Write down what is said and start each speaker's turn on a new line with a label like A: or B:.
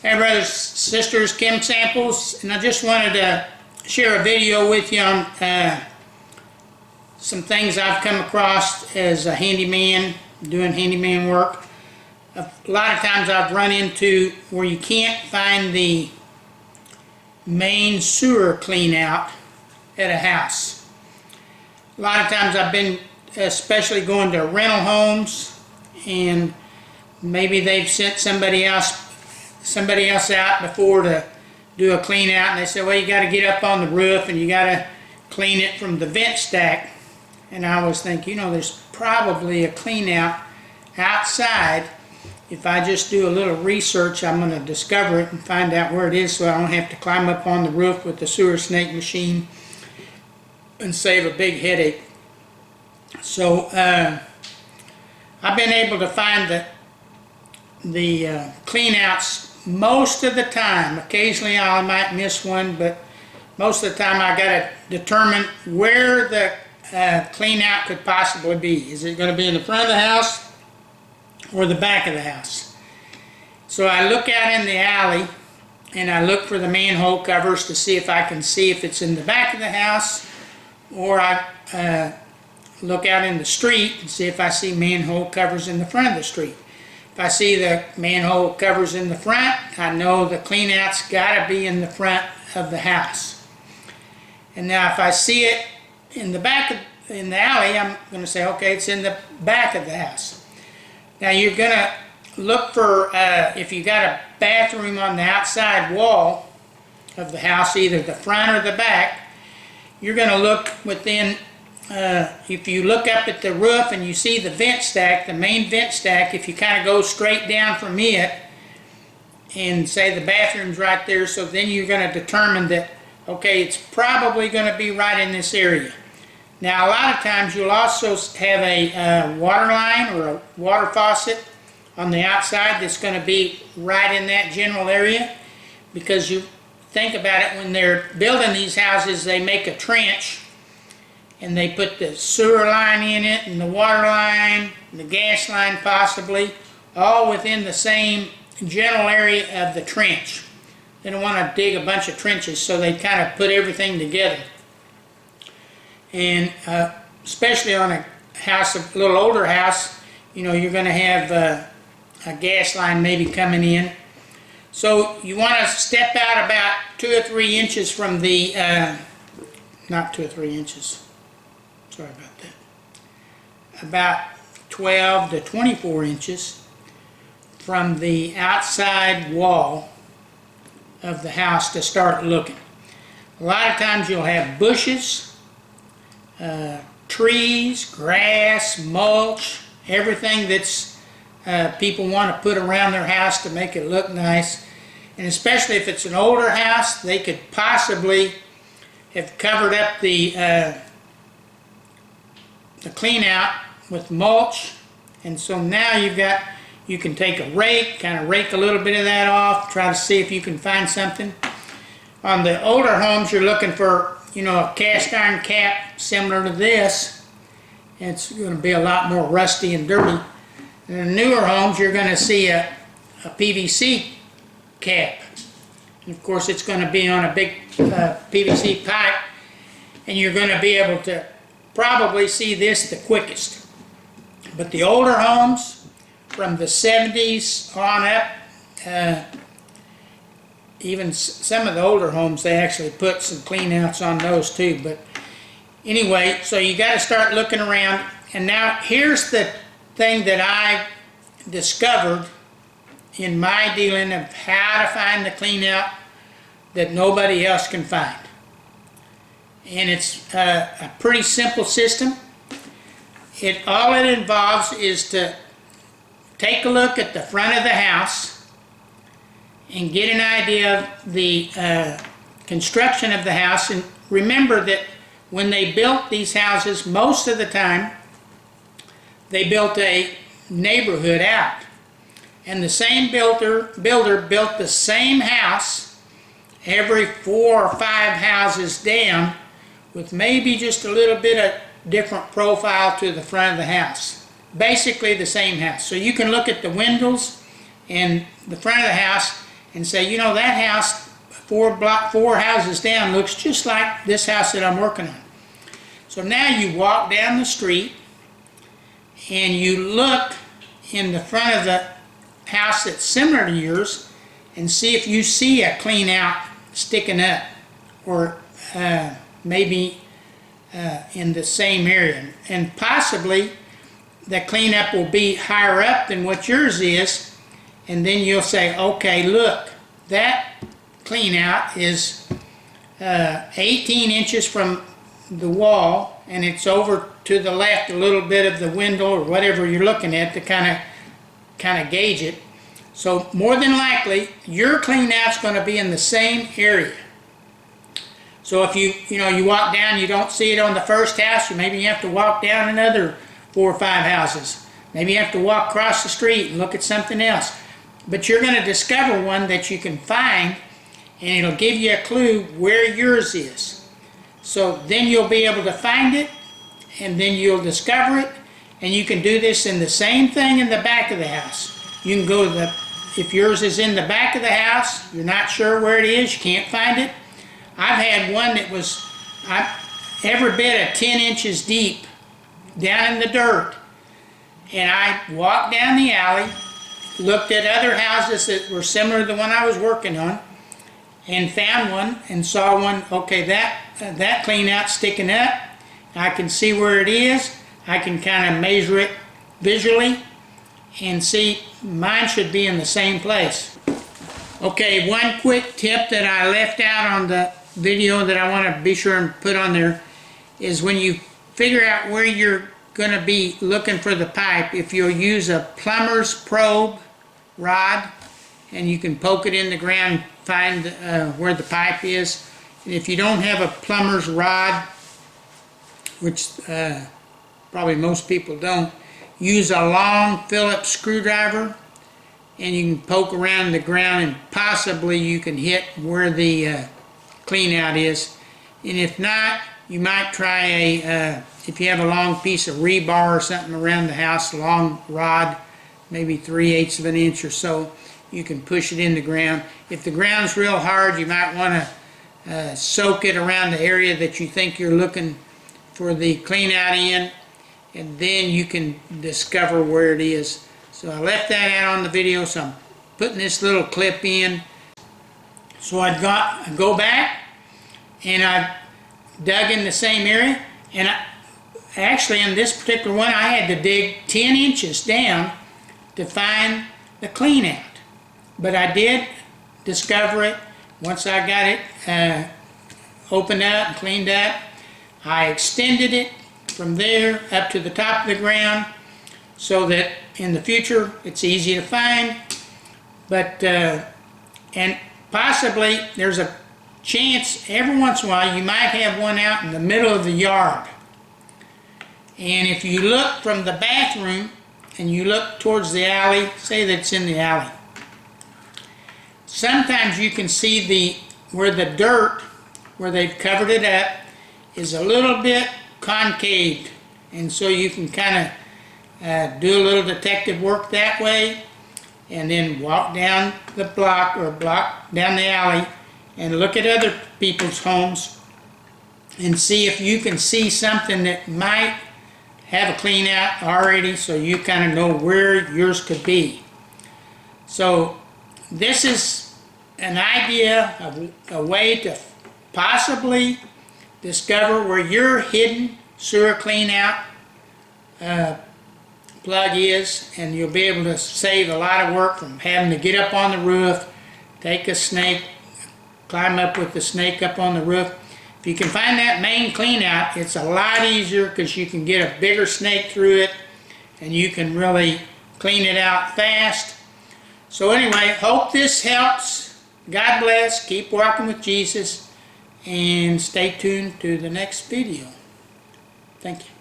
A: Hey brothers, sisters, Chem Samples, and I just wanted to share a video with you on some things I've come across as a handyman, doing handyman work. A lot of times I've run into where you can't find the main sewer clean out at a house. A lot of times I've been especially going to rental homes, and maybe they've sent somebody else out before to do a clean out, and they said, well, you got to get up on the roof and you got to clean it from the vent stack. And I always think, you know, there's probably a clean out outside. If I just do a little research, I'm going to discover it and find out where it is, so I don't have to climb up on the roof with the sewer snake machine and save a big headache. So I've been able to find the clean outs most of the time. Occasionally I might miss one, but most of the time I got to determine where the clean out could possibly be. Is it going to be in the front of the house or the back of the house? So I look out in the alley and I look for the manhole covers to see if I can see if it's in the back of the house, or I look out in the street and see if I see manhole covers in the front of the street. If I see the manhole covers in the front, I know the clean out's got to be in the front of the house. And now if I see it in the back in the alley, I'm going to say, okay, it's in the back of the house. Now you're going to look for, if you got a bathroom on the outside wall of the house, either the front or the back, you're going to look within, if you look up at the roof and you see the vent stack, the main vent stack, if you kind of go straight down from it and say the bathroom's right there, so then you're going to determine that, okay, it's probably going to be right in this area. Now a lot of times you'll also have a water line or a water faucet on the outside that's going to be right in that general area, because you think about it, when they're building these houses, they make a trench and they put the sewer line in it and the water line and the gas line possibly, all within the same general area of the trench. They don't want to dig a bunch of trenches, so they kind of put everything together. And especially on a house, a little older house, you know, you're going to have a gas line maybe coming in. So you want to step out about 2 or 3 inches from the, not 2 or 3 inches, sorry about that, about 12 to 24 inches from the outside wall of the house to start looking. A lot of times you'll have bushes, trees, grass, mulch, everything that's people want to put around their house to make it look nice. And especially if it's an older house, they could possibly have covered up the clean out with mulch. And so now you can take a rake, kind of rake a little bit of that off, try to see if you can find something. On the older homes, you're looking for, you know, a cast iron cap similar to this. It's going to be a lot more rusty and dirty. In the newer homes, you're going to see a PVC cap. And of course, it's going to be on a big PVC pipe, and you're going to be able to probably see this the quickest. But the older homes, from the 70s on up, even some of the older homes, they actually put some clean outs on those too. But anyway, so you got to start looking around. And now here's the thing that I discovered in my dealing of how to find the clean out that nobody else can find. And it's a pretty simple system. All it involves is to take a look at the front of the house and get an idea of the construction of the house. And remember that when they built these houses, most of the time they built a neighborhood out. And the same builder built the same house every 4 or 5 houses down, with maybe just a little bit of different profile to the front of the house. Basically the same house. So you can look at the windows and the front of the house and say, you know, that house four houses down looks just like this house that I'm working on. So now you walk down the street and you look in the front of the house that's similar to yours and see if you see a Cleanout sticking up, or maybe in the same area. And possibly the cleanup will be higher up than what yours is, and then you'll say, okay, look, that Cleanout is 18 inches from the wall, and it's over to the left a little bit of the window or whatever you're looking at to kind of gauge it. So more than likely your Cleanout's going to be in the same area. So if you walk down, you don't see it on the first house, or maybe you have to walk down another 4 or 5 houses. Maybe you have to walk across the street and look at something else. But you're going to discover one that you can find, and it'll give you a clue where yours is. So then you'll be able to find it, and then you'll discover it, and you can do this in the same thing in the back of the house. You can go to if yours is in the back of the house, you're not sure where it is, you can't find it. I've had one that was every bit of 10 inches deep down in the dirt, and I walked down the alley, looked at other houses that were similar to the one I was working on, and found one and saw one. Okay, that Cleanout sticking up, I can see where it is. I can kind of measure it visually and see mine should be in the same place. Okay, one quick tip that I left out on the video that I want to be sure and put on there is when you figure out where you're going to be looking for the pipe, if you'll use a plumber's probe rod, and you can poke it in the ground, find where the pipe is. And if you don't have a plumber's rod, which probably most people don't, use a long Phillips screwdriver, and you can poke around the ground, and possibly you can hit where the Cleanout is. And if not, you might try if you have a long piece of rebar or something around the house, a long rod, maybe 3/8 of an inch or so, you can push it in the ground. If the ground's real hard, you might want to soak it around the area that you think you're looking for the Cleanout in, and then you can discover where it is. So I left that out on the video, so I'm putting this little clip in. So I go back and I dug in the same area, and actually in this particular one I had to dig 10 inches down to find the Cleanout. But I did discover it once I got it opened up and cleaned up. I extended it from there up to the top of the ground so that in the future it's easy to find. But and possibly there's a chance every once in a while you might have one out in the middle of the yard. And if you look from the bathroom and you look towards the alley, say that it's in the alley, sometimes you can see where the dirt, where they've covered it up, is a little bit concaved, and so you can kind of do a little detective work that way, and then walk down the block down the alley and look at other people's homes and see if you can see something that might have a Cleanout already, so you kind of know where yours could be. So this is an idea of a way to possibly discover where your hidden sewer Cleanout plug is, and you'll be able to save a lot of work from having to get up on the roof, take a snake, climb up with the snake up on the roof. If you can find that main Cleanout, it's a lot easier because you can get a bigger snake through it and you can really clean it out fast. So anyway, hope this helps. God bless. Keep walking with Jesus, and stay tuned to the next video. Thank you.